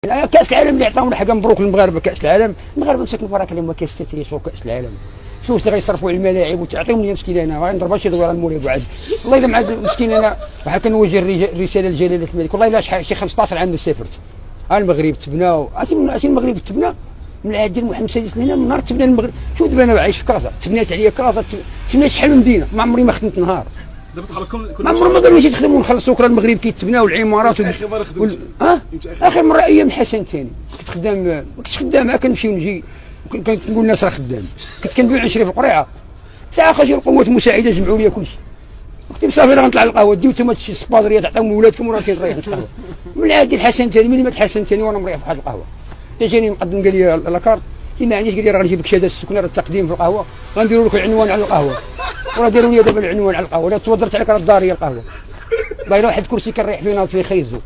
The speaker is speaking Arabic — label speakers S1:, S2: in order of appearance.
S1: كاس العالم اللي عطاونا حاجه مبروك للمغاربه. كاس العالم المغاربه مساكن برك اللي ما كيستثريش كاس العالم. فلوس اللي غيصرفوا على الملاعب وتعطيهم لي مسكين انا غنضرب شي دويره المولى ابو عز. والله الا مع مسكين انا بحال كنوجه رساله لجلاله الملك. والله الا شي 15 عام ما سافرت. المغرب تبنى عرفتي المغرب تبنى من العهد ديال محمد السادس لهنا من نهار تبنى المغرب. شوف دابا انا عايش في كازا تبنات عليا كازا تبنات شحال من مدينه ما عمري ما خدمت نهار.
S2: دابا صح لكم
S1: ما عمرنا ما قالوا نجي نخدموا ونخلصوا كره المغرب كيتبنى والعمارات اخر مره ايام الحسن الثاني كنت خدام ما كنتش خدام كنمشي ونجي كنت نقول الناس راه خدام. كنت كنبيع نشري في القريعه ساعه خرجوا القوات المساعده جمعوا لي كلشي. قلت صافي راه غنطلع للقهوه ديو نتوما شي سبادريه تعطيهم لولادكم وراه كنريح نتقهوى. من العهد الحسن الثاني ملي مات الحسن الثاني وانا مريح في واحد القهوه جاني مقدم قال لي لاكارت ما عنديش قال لي راه غنجيب لك شهاده السكنه راه التقديم في القهوه غنديروا لك العنوان على القهوه وراه داروا لي دابا العنوان على القهوه. لا توضرت عليك راه الدار هي القهوه باينه واحد الكرسي كنريح فيه ناض فيه خيزو.